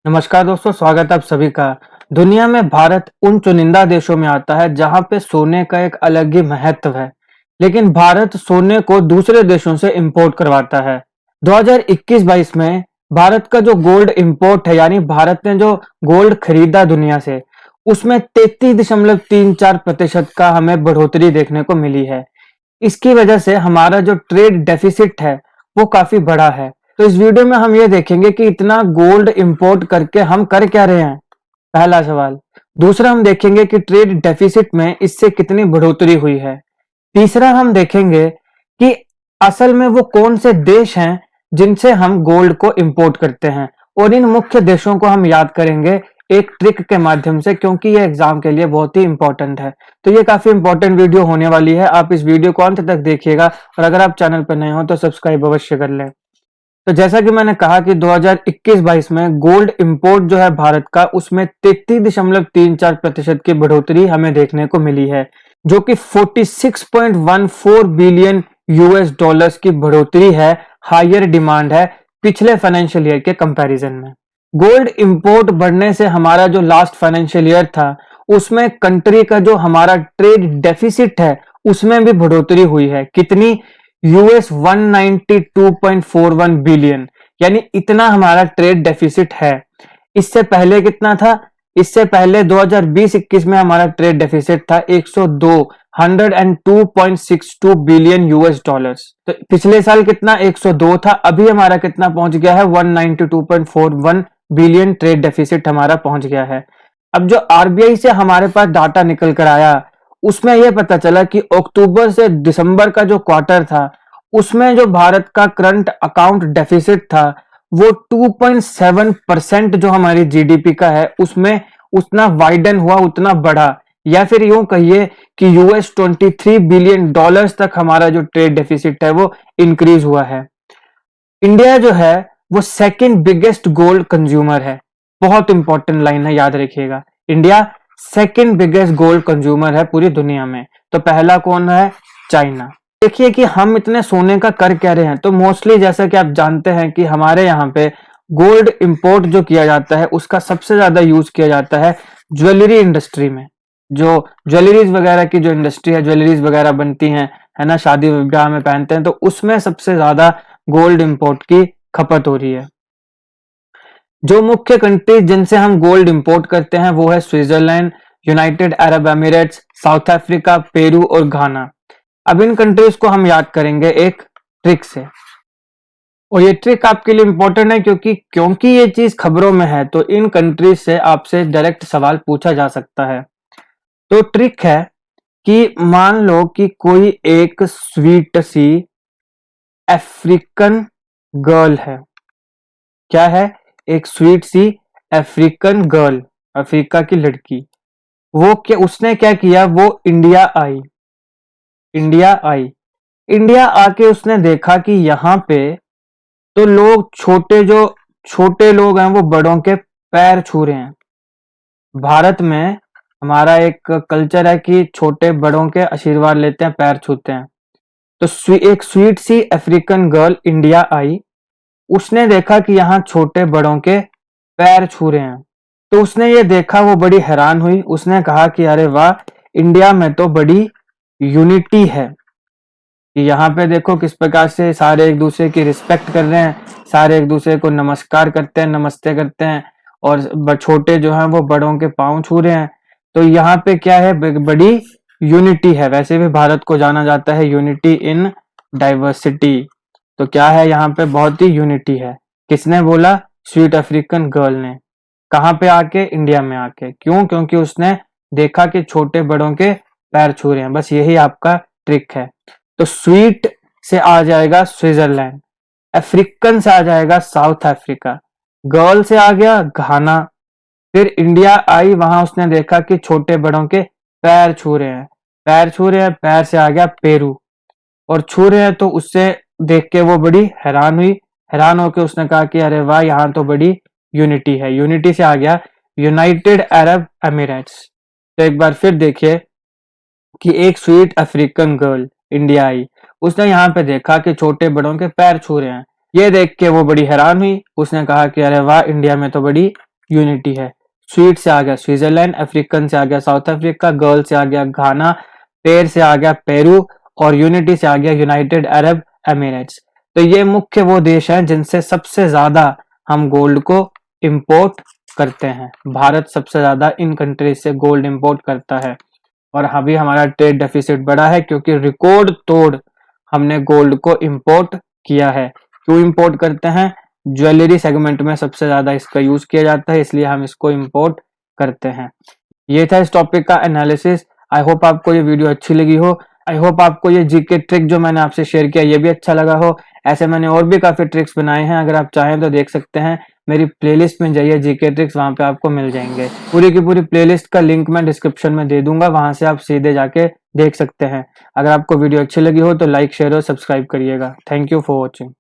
नमस्कार दोस्तों, स्वागत है आप सभी का। दुनिया में भारत उन चुनिंदा देशों में आता है जहां पे सोने का एक अलग ही महत्व है, लेकिन भारत सोने को दूसरे देशों से इंपोर्ट करवाता है। 2021-22 में भारत का जो गोल्ड इंपोर्ट है, यानी भारत ने जो गोल्ड खरीदा दुनिया से, उसमें 33.34% का हमें बढ़ोतरी देखने को मिली है। इसकी वजह से हमारा जो ट्रेड डेफिसिट है वो काफी बड़ा है। तो इस वीडियो में हम ये देखेंगे कि इतना गोल्ड इंपोर्ट करके हम कर क्या रहे हैं, पहला सवाल। दूसरा, हम देखेंगे कि ट्रेड डेफिसिट में इससे कितनी बढ़ोतरी हुई है। तीसरा, हम देखेंगे कि असल में वो कौन से देश हैं जिनसे हम गोल्ड को इंपोर्ट करते हैं, और इन मुख्य देशों को हम याद करेंगे एक ट्रिक के माध्यम से, क्योंकि ये एग्जाम के लिए बहुत ही इंपॉर्टेंट है। तो ये काफी इंपॉर्टेंट वीडियो होने वाली है, आप इस वीडियो को अंत तक देखिएगा, और अगर आप चैनल पर नए हो तो सब्सक्राइब अवश्य कर लें। तो जैसा कि मैंने कहा कि 2021-22 में गोल्ड इंपोर्ट जो है भारत का, उसमें 33.34% की बढ़ोतरी हमें देखने को मिली है, जो कि 46.14 बिलियन यूएस डॉलर्स की बढ़ोतरी है, हायर डिमांड है पिछले फाइनेंशियल ईयर के कंपैरिजन में। गोल्ड इंपोर्ट बढ़ने से हमारा जो लास्ट फाइनेंशियल ईयर था, उसमें कंट्री का जो हमारा ट्रेड डेफिसिट है उसमें भी बढ़ोतरी हुई है। कितनी? यूएस 192.41 बिलियन, यानी इतना हमारा ट्रेड डेफिसिट है। इससे पहले कितना था? इससे पहले 2020-21 में हमारा ट्रेड डेफिसिट था 102.62 बिलियन यूएस डॉलर्स। तो पिछले साल कितना? 102 था। अभी हमारा कितना पहुंच गया है? 192.41 बिलियन ट्रेड डेफिसिट हमारा पहुंच गया है। अब जो आरबीआई से हमारे पास डाटा निकल कर आया, उसमें यह पता चला कि अक्टूबर से दिसंबर का जो क्वार्टर था, उसमें जो भारत का करंट अकाउंट डेफिसिट था वो 2.7% जो हमारी जीडीपी का है उसमें उतना वाइडन हुआ, उतना बढ़ा। या फिर यूं कहिए कि यूएस 23 बिलियन डॉलर्स तक हमारा जो ट्रेड डेफिसिट है वो इंक्रीज हुआ है। इंडिया जो है वो सेकंड बिगेस्ट गोल्ड कंज्यूमर है। बहुत इंपॉर्टेंट लाइन है, याद रखिएगा। India second biggest gold consumer है पूरी दुनिया में। तो पहला कौन है? चाइना। देखिए कि हम इतने सोने का कर क्या रहे हैं। तो मोस्टली जैसा कि आप जानते हैं कि हमारे यहाँ पे गोल्ड इंपोर्ट जो किया जाता है उसका सबसे ज्यादा यूज किया जाता है ज्वेलरी इंडस्ट्री में। जो ज्वेलरीज वगैरह की जो इंडस्ट्री है, ज्वेलरीज वगैरह बनती हैं, है ना, शादी विवाह में पहनते हैं, तो उसमें सबसे ज्यादा गोल्ड इंपोर्ट की खपत हो रही है। जो मुख्य कंट्री जिनसे हम गोल्ड इंपोर्ट करते हैं वो है Switzerland, United Arab Emirates, south Africa, Peru और घाना। अब इन कंट्रीज को हम याद करेंगे एक ट्रिक से, और ये ट्रिक आपके लिए इंपॉर्टेंट है क्योंकि ये चीज खबरों में है, तो इन कंट्रीज से आपसे डायरेक्ट सवाल पूछा जा सकता है। तो ट्रिक है कि मान लो कि कोई एक स्वीट सी अफ्रीकन गर्ल है। क्या है? एक स्वीट सी अफ्रीकन गर्ल, अफ्रीका की लड़की। उसने क्या किया? वो इंडिया आई। इंडिया आके उसने देखा कि यहाँ पे तो लोग छोटे लोग हैं वो बड़ों के पैर छू रहे हैं। भारत में हमारा एक कल्चर है कि छोटे बड़ों के आशीर्वाद लेते हैं, पैर छूते हैं। तो एक स्वीट सी अफ्रीकन गर्ल इंडिया आई, उसने देखा कि यहाँ छोटे बड़ों के पैर छू रहे हैं। तो उसने ये देखा, वो बड़ी हैरान हुई। उसने कहा कि अरे वाह, इंडिया में तो बड़ी यूनिटी है कि यहाँ पे देखो किस प्रकार से सारे एक दूसरे की रिस्पेक्ट कर रहे हैं, सारे एक दूसरे को नमस्कार करते हैं, नमस्ते करते हैं, और छोटे जो हैं वो बड़ों के पांव छू रहे हैं। तो यहाँ पे क्या है? बड़ी यूनिटी है। वैसे भी भारत को जाना जाता है यूनिटी इन डाइवर्सिटी। तो क्या है? यहाँ पे बहुत ही यूनिटी है। किसने बोला? स्वीट अफ्रीकन गर्ल ने। कहाँ पे आके? इंडिया में आके। क्यों? क्योंकि उसने देखा कि छोटे बड़ों के पैर छू रहे हैं। बस यही आपका ट्रिक है। तो स्वीट से आ जाएगा स्विट्जरलैंड, अफ्रीकन से आ जाएगा साउथ अफ्रीका, गर्ल से आ गया घाना, फिर इंडिया आई, वहां उसने देखा कि छोटे बड़ों के पैर छू रहे हैं, पैर से आ गया पेरू, और छू रहे हैं तो उससे देख के वो बड़ी हैरान हुई। हैरान होकर उसने कहा कि अरे वाह, यहाँ तो बड़ी यूनिटी है। यूनिटी से आ गया यूनाइटेड अरब एमिरेट्स। तो एक बार फिर देखिए कि एक स्वीट अफ्रीकन गर्ल इंडिया आई, उसने यहाँ पे देखा कि छोटे बड़ों के पैर छू रहे हैं। ये देख के वो बड़ी हैरान हुई। उसने कहा कि अरे वाह, इंडिया में तो बड़ी यूनिटी है। स्वीट से आ गया स्विट्जरलैंड, अफ्रीकन से आ गया साउथ अफ्रीका, गर्ल से आ गया घाना, पेर से आ गया पेरू और यूनिटी से आ गया यूनाइटेड अरब एमिरेट्स। तो ये मुख्य वो देश हैं जिनसे सबसे ज्यादा हम गोल्ड को इंपोर्ट करते हैं। भारत सबसे ज्यादा इन कंट्रीज से गोल्ड इंपोर्ट करता है और अभी हमारा ट्रेड डेफिसिट बढ़ा है क्योंकि रिकॉर्ड तोड़ हमने गोल्ड को इंपोर्ट किया है। क्यों इंपोर्ट करते हैं? ज्वेलरी सेगमेंट में सबसे ज्यादा इसका यूज किया जाता है, इसलिए हम इसको इंपोर्ट करते हैं। ये था इस टॉपिक का एनालिसिस। आई होप आपको ये वीडियो अच्छी लगी हो। आई होप आपको ये जीके ट्रिक जो मैंने आपसे शेयर किया ये भी अच्छा लगा हो। ऐसे मैंने और भी काफी ट्रिक्स बनाए हैं, अगर आप चाहें तो देख सकते हैं। मेरी प्लेलिस्ट में जाइए जीके ट्रिक्स, वहां पे आपको मिल जाएंगे। पूरी की पूरी प्लेलिस्ट का लिंक मैं डिस्क्रिप्शन में दे दूंगा, वहां से आप सीधे जाके देख सकते हैं। अगर आपको वीडियो अच्छी लगी हो तो लाइक, शेयर और सब्सक्राइब करिएगा। Thank you for watching.